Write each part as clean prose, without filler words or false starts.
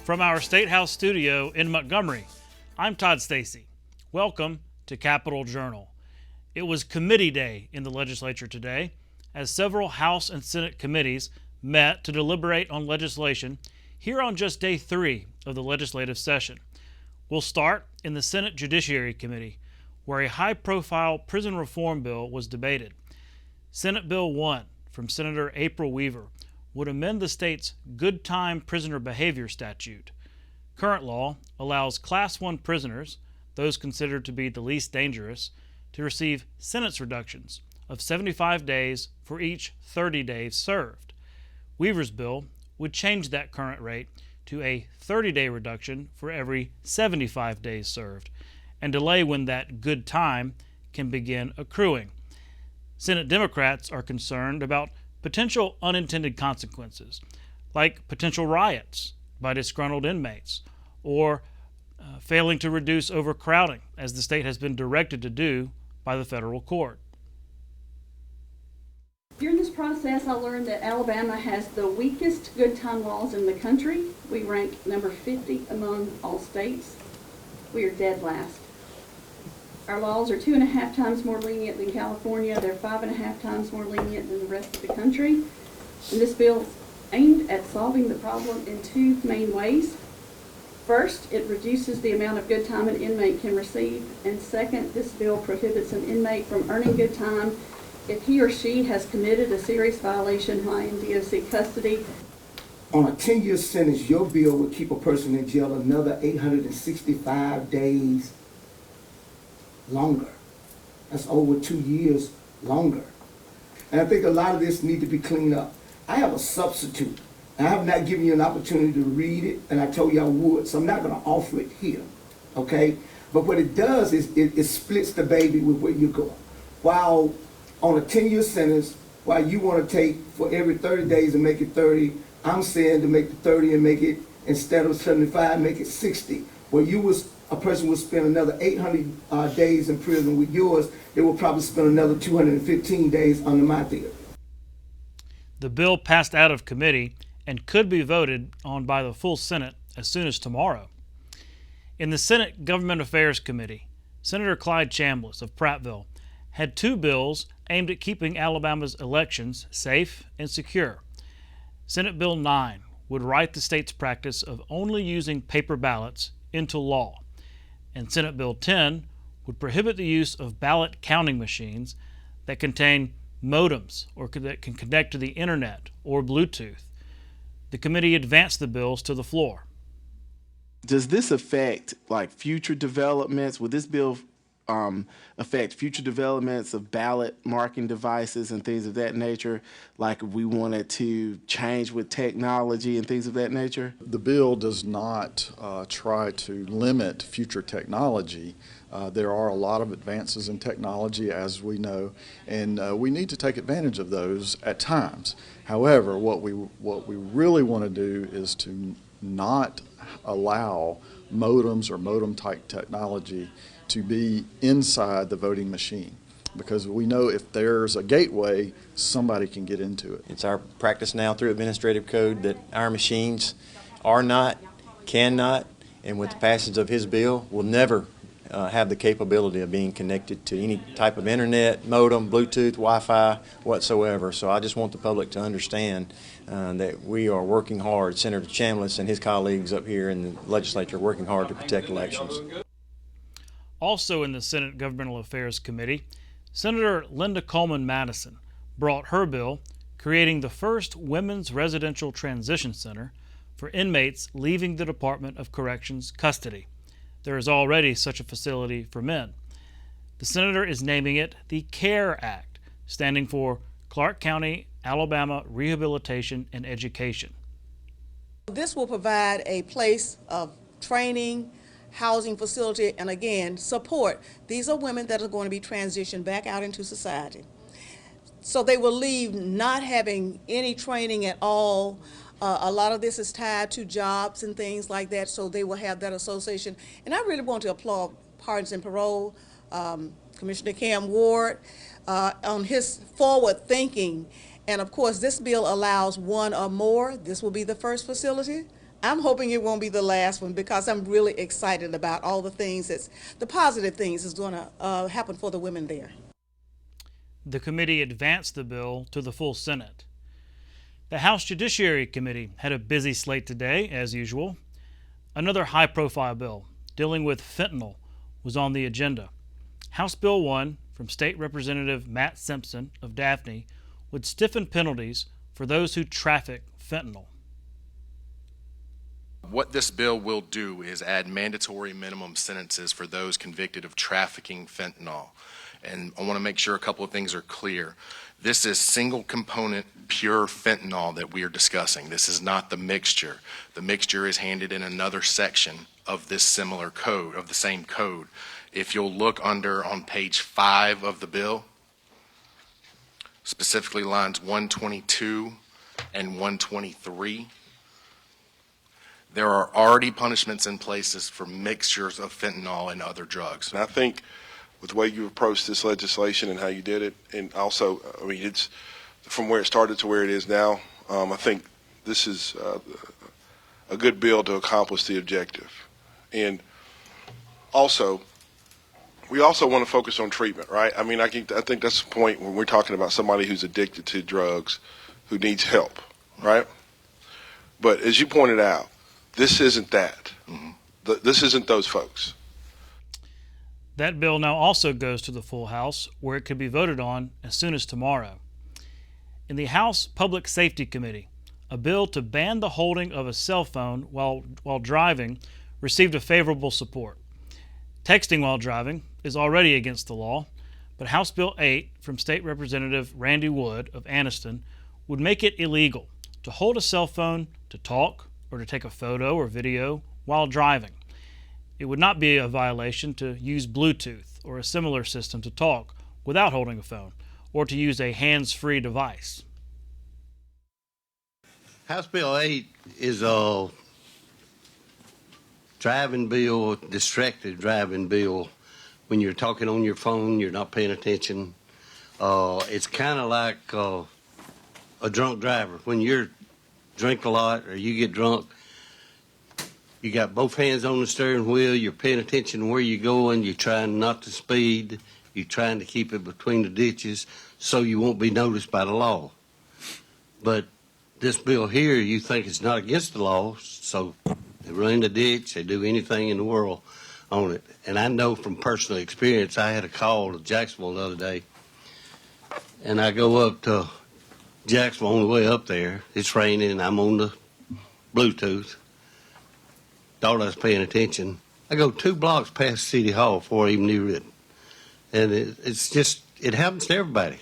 From our State House studio in Montgomery, I'm Todd Stacy. Welcome to Capitol Journal. It was committee day in the legislature today, as several House and Senate committees met to deliberate on legislation here on just day 3 of the legislative session. We'll start in the Senate Judiciary Committee, where a high-profile prison reform bill was debated. Senate Bill 1 from Senator April Weaver would amend the state's good time prisoner behavior statute. Current law allows Class 1 prisoners, those considered to be the least dangerous, to receive sentence reductions of 75 days for each 30 days served. Weaver's bill would change that current rate to a 30-day reduction for every 75 days served, and delay when that good time can begin accruing. Senate Democrats are concerned about potential unintended consequences, like potential riots by disgruntled inmates, or failing to reduce overcrowding, as the state has been directed to do by the federal court. During this process, I learned that Alabama has the weakest good time laws in the country. We rank number 50 among all states. We are dead last. Our laws are 2.5 times more lenient than California. They're 5.5 times more lenient than the rest of the country. And this bill is aimed at solving the problem in 2 main ways. First, it reduces the amount of good time an inmate can receive. And second, this bill prohibits an inmate from earning good time if he or she has committed a serious violation while in DOC custody. On a 10-year sentence, your bill would keep a person in jail another 865 days longer. That's over 2 years longer. And I think a lot of this needs to be cleaned up. I have a substitute. I have not given you an opportunity to read it, and I told you I would, so I'm not going to offer it here, okay? But what it does is it splits the baby with where you're going. While on a 10-year sentence, while you want to take for every 30 days and make it 30, I'm saying to make the 30 and make it, instead of 75, make it 60. Where a person would spend another 800 days in prison. With yours, they will probably spend another 215 days under my theory. The bill passed out of committee and could be voted on by the full Senate as soon as tomorrow. In the Senate Government Affairs Committee, Senator Clyde Chambliss of Prattville had 2 bills aimed at keeping Alabama's elections safe and secure. Senate Bill 9 would write the state's practice of only using paper ballots into law, and Senate Bill 10 would prohibit the use of ballot counting machines that contain modems or that can connect to the internet or Bluetooth. The committee advanced the bills to the floor. Does this affect future developments? Would this bill affect future developments of ballot marking devices and things of that nature, like if we wanted to change with technology and things of that nature? The bill does not try to limit future technology. There are a lot of advances in technology, as we know, and we need to take advantage of those at times. However, what we really want to do is to not allow modems or modem-type technology to be inside the voting machine, because we know if there's a gateway, somebody can get into it. It's our practice now through administrative code that our machines are not, cannot, and with the passage of his bill, will never have the capability of being connected to any type of internet, modem, Bluetooth, Wi-Fi, whatsoever. So I just want the public to understand that we are working hard. Senator Chambliss and his colleagues up here in the legislature are working hard to protect elections. Also in the Senate Governmental Affairs Committee, Senator Linda Coleman Madison brought her bill creating the first women's residential transition center for inmates leaving the Department of Corrections custody. There is already such a facility for men. The senator is naming it the CARE Act, standing for Clark County, Alabama Rehabilitation and Education. This will provide a place of training, housing facility, and again, support. These are women that are going to be transitioned back out into society. So they will leave not having any training at all. A lot of this is tied to jobs and things like that, so they will have that association. And I really want to applaud Pardons and Parole, Commissioner Cam Ward, on his forward thinking. And of course, this bill allows one or more. This will be the first facility. I'm hoping it won't be the last one because I'm really excited about all the positive things that's going to happen for the women there. The committee advanced the bill to the full Senate. The House Judiciary Committee had a busy slate today, as usual. Another high-profile bill dealing with fentanyl was on the agenda. House Bill 1 from State Representative Matt Simpson of Daphne would stiffen penalties for those who traffic fentanyl. What this bill will do is add mandatory minimum sentences for those convicted of trafficking fentanyl. And I want to make sure a couple of things are clear. This is single component pure fentanyl that we are discussing. This is not the mixture. The mixture is handed in another section of this similar code, of the same code. If you'll look on page 5 of the bill, specifically lines 122 and 123, there are already punishments in places for mixtures of fentanyl and other drugs. And I think with the way you approached this legislation and how you did it, and also, I mean, it's from where it started to where it is now, I think this is a good bill to accomplish the objective. And also, we also want to focus on treatment, right? I mean, I think that's the point when we're talking about somebody who's addicted to drugs, who needs help, right? But as you pointed out, this isn't that. Mm-hmm. This isn't those folks. That bill now also goes to the full House, where it could be voted on as soon as tomorrow. In the House Public Safety Committee, a bill to ban the holding of a cell phone while driving received a favorable support. Texting while driving is already against the law, but House Bill 8 from State Representative Randy Wood of Anniston would make it illegal to hold a cell phone to talk or to take a photo or video while driving. It would not be a violation to use Bluetooth or a similar system to talk without holding a phone, or to use a hands-free device. House Bill 8 is a driving bill, distracted driving bill. When you're talking on your phone, you're not paying attention. It's kind of like a drunk driver. When you drink a lot or you get drunk, you got both hands on the steering wheel, you're paying attention where you're going, you're trying not to speed, you're trying to keep it between the ditches so you won't be noticed by the law. But this bill here, you think it's not against the law, so they run in the ditch, they do anything in the world on it. And I know from personal experience, I had a call to Jacksonville the other day, and I go up to Jacksonville on the way up there. It's raining, I'm on the Bluetooth. Thought I was paying attention. I go 2 blocks past City Hall before I even knew it. And it's just, it happens to everybody.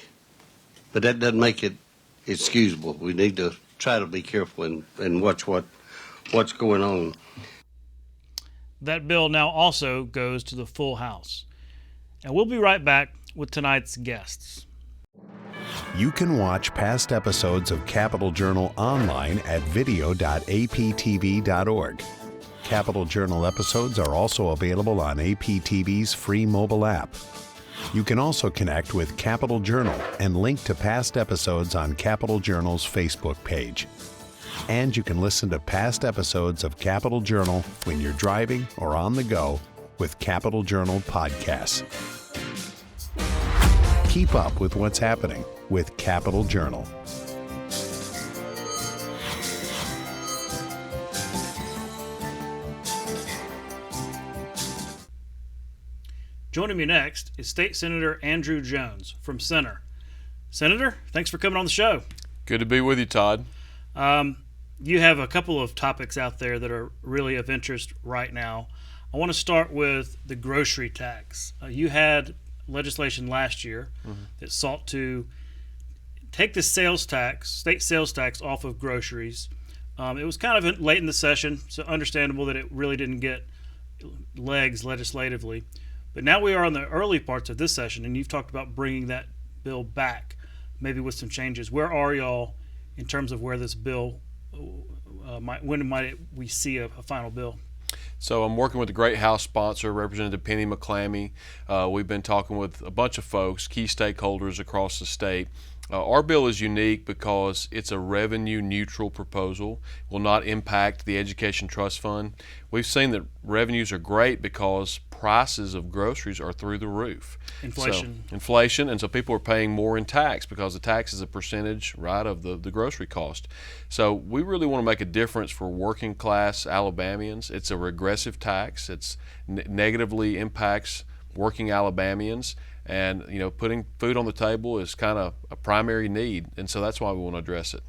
But that doesn't make it excusable. We need to try to be careful and watch what's going on. That bill now also goes to the full House. And we'll be right back with tonight's guests. You can watch past episodes of Capital Journal online at video.aptv.org. Capital Journal episodes are also available on APTV's free mobile app. You can also connect with Capital Journal and link to past episodes on Capital Journal's Facebook page. And you can listen to past episodes of Capital Journal when you're driving or on the go with Capital Journal podcasts. Keep up with what's happening with Capital Journal. Joining me next is State Senator Andrew Jones from Center. Senator, thanks for coming on the show. Good to be with you, Todd. You have a couple of topics out there that are really of interest right now. I want to start with the grocery tax. You had legislation last year that sought to take the sales tax, state sales tax, off of groceries. It was kind of late in the session, so understandable that it really didn't get legs legislatively. But now we are in the early parts of this session, and you've talked about bringing that bill back, maybe with some changes. Where are y'all in terms of where this bill, when might we see a final bill? So I'm working with a great House sponsor, Representative Penny McClammy. We've been talking with a bunch of folks, key stakeholders across the state, Our bill is unique because it's a revenue neutral proposal, will not impact the Education Trust Fund. We've seen that revenues are great because prices of groceries are through the roof. Inflation, and so people are paying more in tax because the tax is a percentage, right, of the grocery cost. So we really want to make a difference for working class Alabamians. It's a regressive tax. It's negatively impacts working Alabamians. And, putting food on the table is kind of a primary need, and so that's why we want to address it.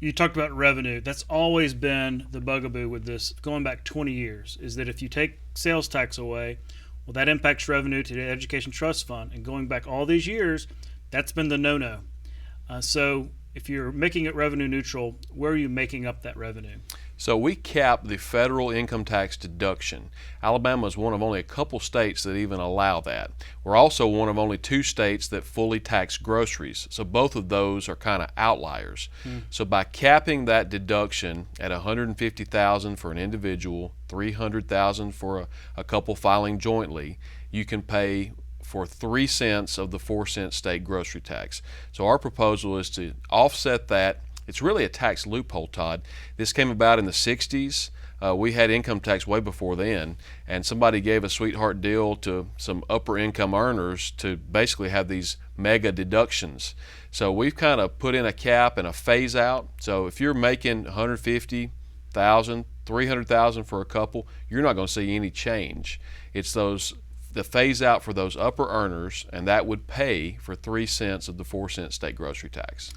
You talked about revenue. That's always been the bugaboo with this, going back 20 years, is that if you take sales tax away, well, that impacts revenue to the Education Trust Fund. And going back all these years, that's been the no-no. So if you're making it revenue neutral, where are you making up that revenue? So we cap the federal income tax deduction. Alabama is one of only a couple states that even allow that. We're also one of only 2 states that fully tax groceries. So both of those are kind of outliers. So by capping that deduction at $150,000 for an individual, $300,000 for a couple filing jointly, you can pay for 3 cents of the 4-cent state grocery tax. So our proposal is to offset that. It's really a tax loophole, Todd. This came about in the 60s. We had income tax way before then, and somebody gave a sweetheart deal to some upper income earners to basically have these mega deductions. So we've kind of put in a cap and a phase out. So if you're making $150,000, $300,000 for a couple, you're not going to see any change. It's the phase out for those upper earners, and that would pay for 3 cents of the 4-cent state grocery tax.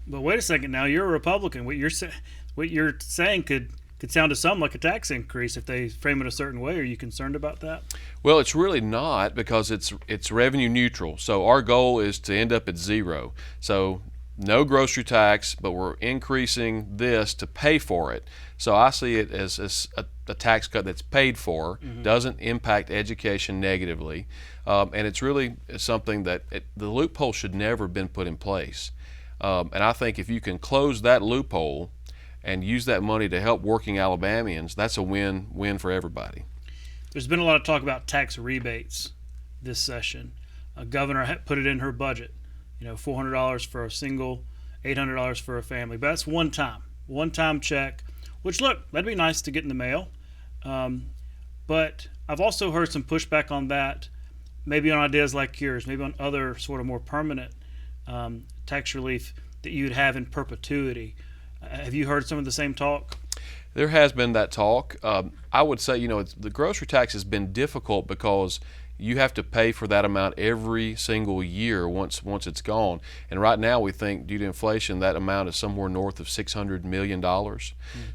But wait a second now, you're a Republican. What you're saying could sound to some like a tax increase if they frame it a certain way. Are you concerned about that? Well, it's really not, because it's revenue neutral. So our goal is to end up at 0. So no grocery tax, but we're increasing this to pay for it. So I see it as a tax cut that's paid for, doesn't impact education negatively, and it's really something that the loophole should never have been put in place. And I think if you can close that loophole and use that money to help working Alabamians, that's a win-win for everybody. There's been a lot of talk about tax rebates this session. Governor put it in her budget, $400 for a single, $800 for a family. But that's one-time check, which, look, that'd be nice to get in the mail. But I've also heard some pushback on that, maybe on ideas like yours, maybe on other sort of more permanent tax relief that you'd have in perpetuity. Have you heard some of the same talk? There has been that talk. I would say, the grocery tax has been difficult because you have to pay for that amount every single year once it's gone. And right now we think due to inflation that amount is somewhere north of $600 million.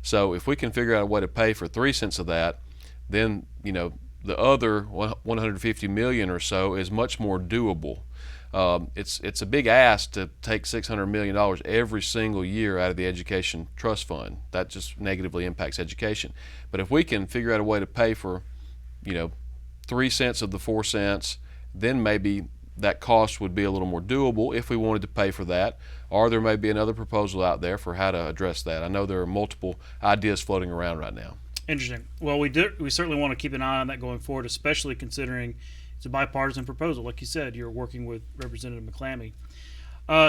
So if we can figure out a way to pay for 3 cents of that, then the other 150 million or so is much more doable. It's a big ask to take $600 million every single year out of the Education Trust Fund. That just negatively impacts education. But if we can figure out a way to pay for, 3 cents of the 4 cents, then maybe that cost would be a little more doable if we wanted to pay for that. Or there may be another proposal out there for how to address that. I know there are multiple ideas floating around right now. Interesting. Well, we certainly want to keep an eye on that going forward, especially considering it's a bipartisan proposal. Like you said, you're working with Representative McClammy.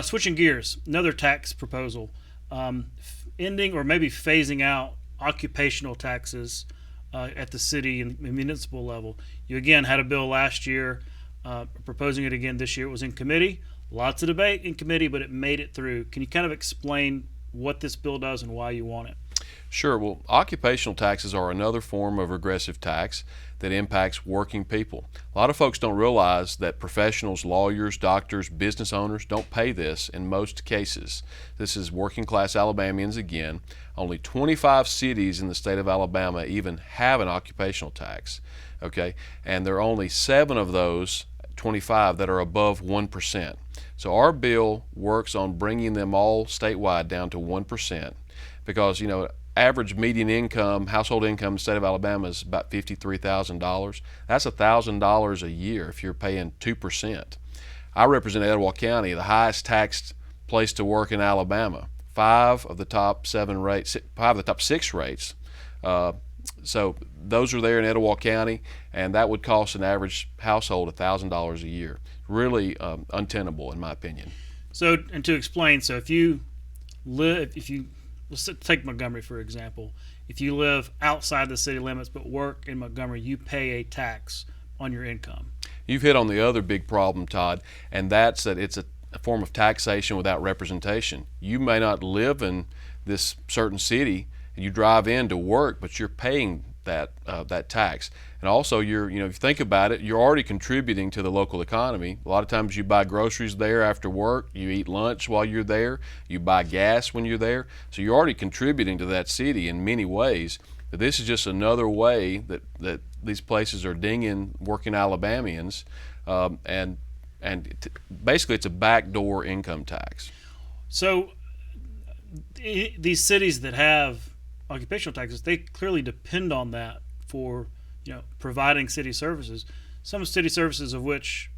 Switching gears, another tax proposal, ending or maybe phasing out occupational taxes at the city and municipal level. You again had a bill last year, proposing it again this year. It was in committee, lots of debate in committee, but it made it through. Can you kind of explain what this bill does and why you want it? Sure. Well, occupational taxes are another form of regressive tax that impacts working people. A lot of folks don't realize that professionals, lawyers, doctors, business owners don't pay this in most cases. This is working class Alabamians again. Only 25 cities in the state of Alabama even have an occupational tax, okay? And there are only 7 of those 25 that are above 1%. So our bill works on bringing them all statewide down to 1% because, average median income, household income in the state of Alabama is about $53,000. That's $1,000 a year if you're paying 2%. I represent Etowah County, the highest taxed place to work in Alabama. 5 of the top 6 rates. So those are there in Etowah County, and that would cost an average household $1,000 a year. Really untenable, in my opinion. So, and to explain, so if you let's take Montgomery for example. If you live outside the city limits but work in Montgomery, you pay a tax on your income. You've hit on the other big problem, Todd, and that's that it's a form of taxation without representation. You may not live in this certain city, and you drive in to work, but you're paying that tax. And also, if you think about it, you're already contributing to the local economy. A lot of times you buy groceries there after work, you eat lunch while you're there, you buy gas when you're there. So you're already contributing to that city in many ways. But this is just another way that these places are dinging working Alabamians, basically it's a backdoor income tax. So these cities that have occupational taxes, they clearly depend on that for providing city services. Some city services of which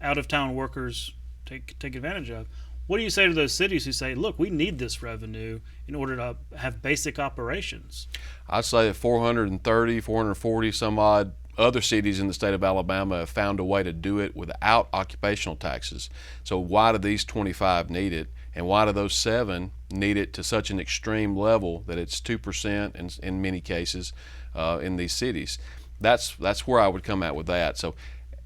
out of town workers take advantage of. What do you say to those cities who say, look, we need this revenue in order to have basic operations? I'd say that 430, 440 some odd other cities in the state of Alabama have found a way to do it without occupational taxes. So why do these 25 need it? And why do those 7 need it to such an extreme level that it's 2% in many cases in these cities? That's where I would come at with that. So,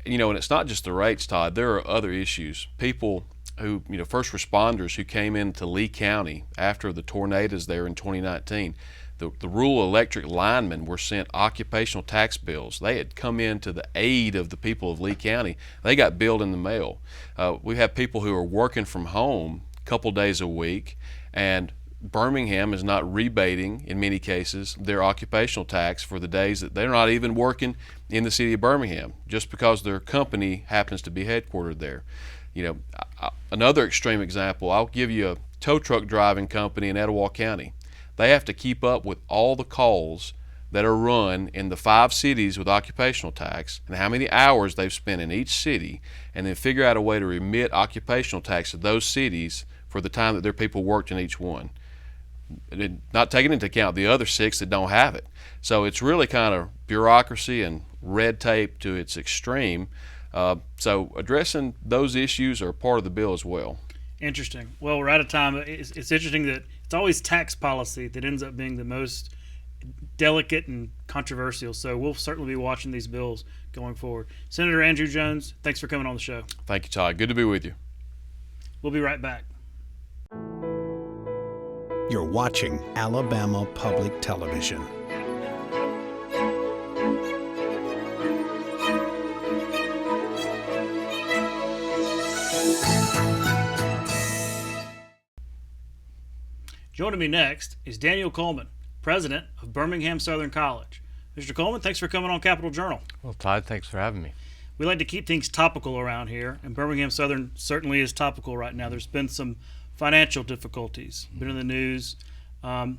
and it's not just the rates, Todd. There are other issues. People who, first responders who came into Lee County after the tornadoes there in 2019, the rural electric linemen were sent occupational tax bills. They had come in to the aid of the people of Lee County. They got billed in the mail. We have people who are working from home a couple days a week, and Birmingham is not rebating, in many cases, their occupational tax for the days that they're not even working in the city of Birmingham, just because their company happens to be headquartered there. Another extreme example, I'll give you a tow truck driving company in Etowah County. They have to keep up with all the calls that are run in the 5 cities with occupational tax and how many hours they've spent in each city, and then figure out a way to remit occupational tax to those cities for the time that their people worked in each one, not taking into account the other 6 that don't have it. So it's really kind of bureaucracy and red tape to its extreme. So addressing those issues are part of the bill as well. Interesting. Well, we're out of time. It's interesting that it's always tax policy that ends up being the most delicate and controversial. So we'll certainly be watching these bills going forward. Senator Andrew Jones, thanks for coming on the show. Thank you, Todd. Good to be with you. We'll be right back. You're watching Alabama Public Television. Joining me next is Daniel Coleman, president of Birmingham Southern College. Mr. Coleman, thanks for coming on Capital Journal. Well, Todd, thanks for having me. We like to keep things topical around here, and Birmingham Southern certainly is topical right now. There's been some financial difficulties, been in the news. Can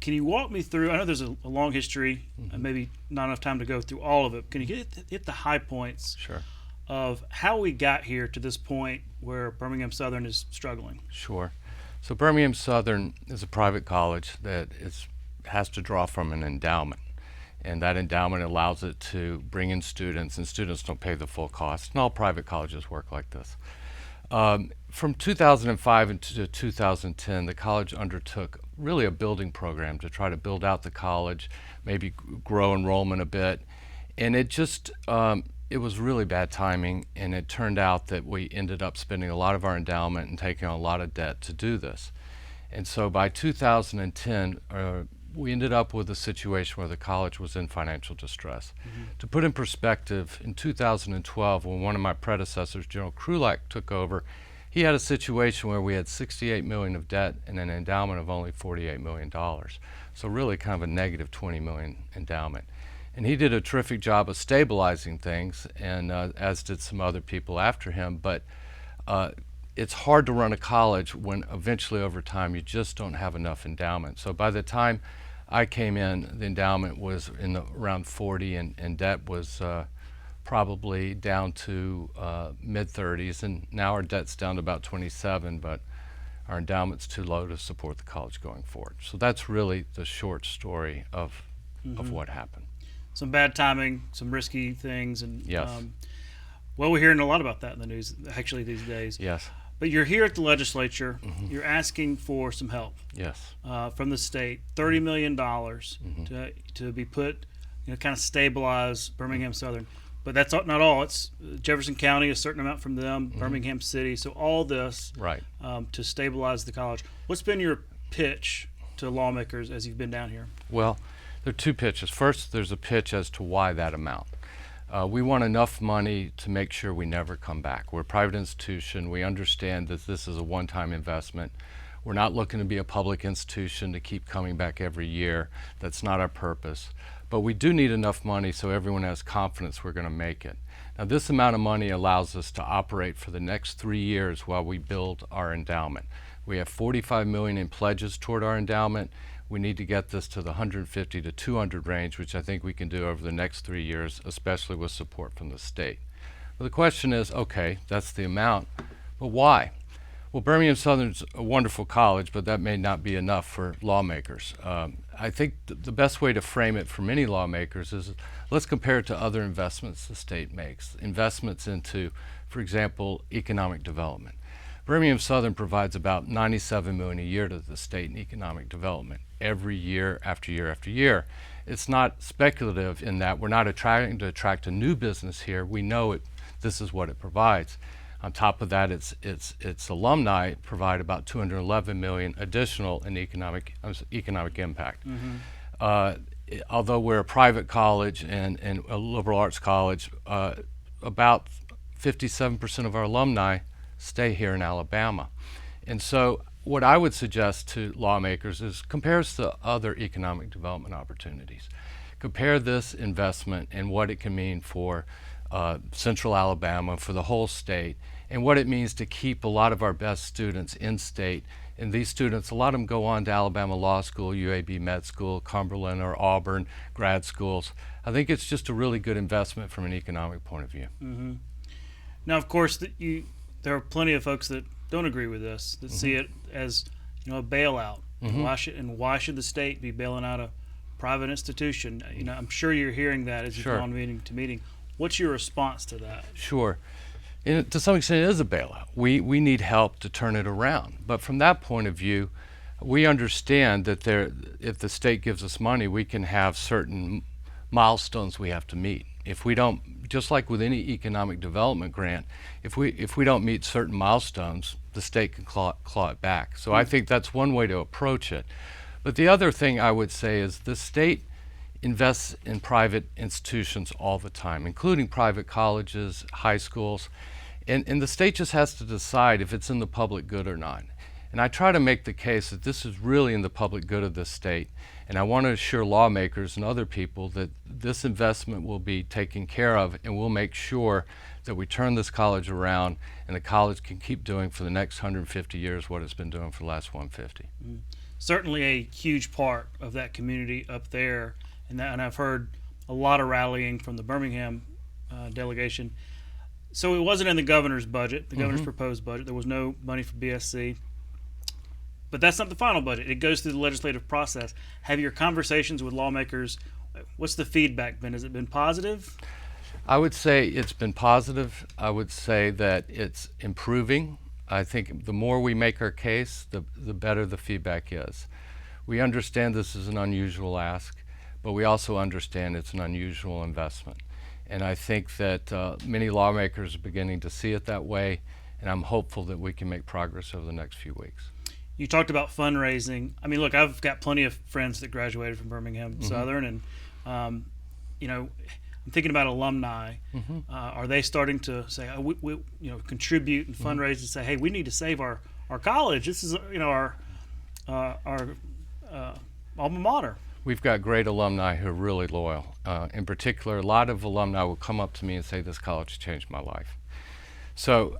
you walk me through, I know there's a long history, maybe not enough time to go through all of it. Can you hit the high points of how we got here to this point where Birmingham Southern is struggling? Sure. So Birmingham Southern is a private college that has to draw from an endowment. And that endowment allows it to bring in students, and students don't pay the full cost. And all private colleges work like this. From 2005 to 2010, the college undertook really a building program to try to build out the college, maybe grow enrollment a bit. And it just, it was really bad timing, and it turned out that we ended up spending a lot of our endowment and taking on a lot of debt to do this. And so by 2010, we ended up with a situation where the college was in financial distress. To put in perspective, in 2012, when one of my predecessors, General Krulak, took over, he had a situation where we had $68 million of debt and an endowment of only $48 million. So really kind of a negative $20 million endowment. And he did a terrific job of stabilizing things, and as did some other people after him. But it's hard to run a college when eventually over time you just don't have enough endowment. So by the time I came in, the endowment was in around 40, and debt was probably down to mid-30s, and now our debt's down to about 27, but our endowment's too low to support the college going forward. So that's really the short story of what happened. Some bad timing, some risky things, and yes. Well, we're hearing a lot about that in the news actually these days. Yes. But you're here at the legislature. You're asking for some help. Yes. From the state, $30 million to be put, kind of stabilize Birmingham Southern. But that's not all. It's Jefferson County, a certain amount from them, Birmingham City. So all this to stabilize the college. What's been your pitch to lawmakers as you've been down here? Well, there are two pitches. First, there's a pitch as to why that amount. We want enough money to make sure we never come back. We're a private institution. We understand that this is a one-time investment. We're not looking to be a public institution to keep coming back every year. That's not our purpose. But we do need enough money so everyone has confidence we're going to make it. Now, this amount of money allows us to operate for the next 3 years while we build our endowment. We have $45 million in pledges toward our endowment. We need to get this to the 150 to 200 range, which I think we can do over the next 3 years, especially with support from the state. Well, the question is, okay, that's the amount, but why? Well, Birmingham Southern's a wonderful college, but that may not be enough for lawmakers. I think the best way to frame it for many lawmakers is let's compare it to other investments the state makes, investments into, for example, economic development. Birmingham Southern provides about $97 million a year to the state in economic development every year after year after year. It's not speculative in that we're not trying to attract a new business here. We know this is what it provides. On top of that, its alumni provide about $211 million additional in economic impact. Although we're a private college and a liberal arts college, about 57% of our alumni stay here in Alabama. And so what I would suggest to lawmakers is compare us to other economic development opportunities. Compare this investment and what it can mean for Central Alabama, for the whole state, and what it means to keep a lot of our best students in state. And these students, a lot of them go on to Alabama Law School, UAB Med School, Cumberland or Auburn grad schools. I think it's just a really good investment from an economic point of view. Now, of course, there are plenty of folks that don't agree with this, that see it as a bailout. Why should the state be bailing out a private institution? I'm sure you're hearing that as you go on meeting to meeting. What's your response to that? Sure. To some extent, it is a bailout. We need help to turn it around. But from that point of view, we understand that if the state gives us money, we can have certain milestones we have to meet. If we don't, just like with any economic development grant, if we don't meet certain milestones, the state can claw it back. So I think that's one way to approach it. But the other thing I would say is the state invests in private institutions all the time, including private colleges, high schools, and the state just has to decide if it's in the public good or not. And I try to make the case that this is really in the public good of the state, and I want to assure lawmakers and other people that this investment will be taken care of, and we'll make sure that we turn this college around and the college can keep doing for the next 150 years what it's been doing for the last 150. Certainly a huge part of that community up there, and I've heard a lot of rallying from the Birmingham delegation. So it wasn't in the governor's budget, the governor's proposed budget. There was no money for BSC. But that's not the final budget. It goes through the legislative process. Have your conversations with lawmakers, what's the feedback been? Has it been positive? I would say it's been positive. I would say that it's improving. I think the more we make our case, the better the feedback is. We understand this is an unusual ask, but we also understand it's an unusual investment. And I think that many lawmakers are beginning to see it that way, and I'm hopeful that we can make progress over the next few weeks. You talked about fundraising. I mean, look, I've got plenty of friends that graduated from Birmingham Southern, and I'm thinking about alumni. Are they starting to say, we contribute and fundraise and say, hey, we need to save our college. This is our alma mater. We've got great alumni who are really loyal. In particular, a lot of alumni will come up to me and say, this college changed my life. So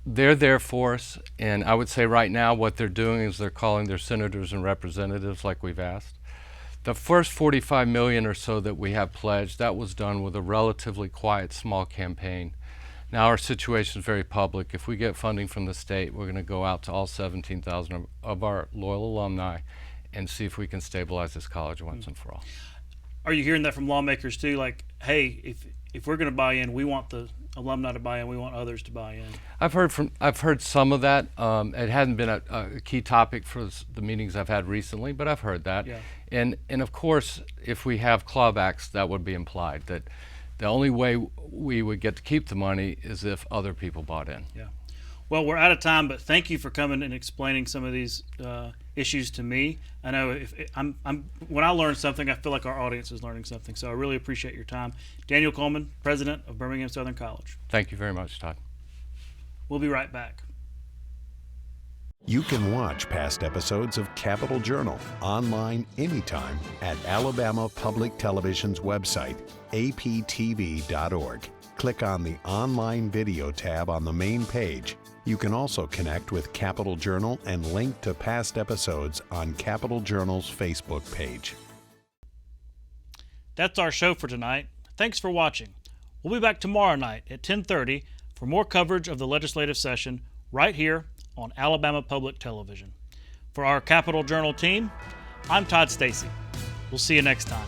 they're there for us, and I would say right now what they're doing is they're calling their senators and representatives like we've asked. The first $45 million or so that we have pledged, that was done with a relatively quiet, small campaign. Now our situation is very public. If we get funding from the state, we're going to go out to all 17,000 of our loyal alumni and see if we can stabilize this college once and for all. Are you hearing that from lawmakers too? Like, hey, if we're going to buy in, we want the alumni to buy in. We want others to buy in. I've heard some of that. It hasn't been a key topic for the meetings I've had recently, but I've heard that. Yeah. And of course, if we have clawbacks, that would be implied that the only way we would get to keep the money is if other people bought in. Yeah. Well, we're out of time, but thank you for coming and explaining some of these issues to me. I know when I learn something, I feel like our audience is learning something. So I really appreciate your time. Daniel Coleman, President of Birmingham Southern College. Thank you very much, Todd. We'll be right back. You can watch past episodes of Capital Journal online anytime at Alabama Public Television's website, aptv.org. Click on the Online Video tab on the main page. You can also connect with Capital Journal and link to past episodes on Capital Journal's Facebook page. That's our show for tonight. Thanks for watching. We'll be back tomorrow night at 10:30 for more coverage of the legislative session right here on Alabama Public Television. For our Capital Journal team, I'm Todd Stacy. We'll see you next time.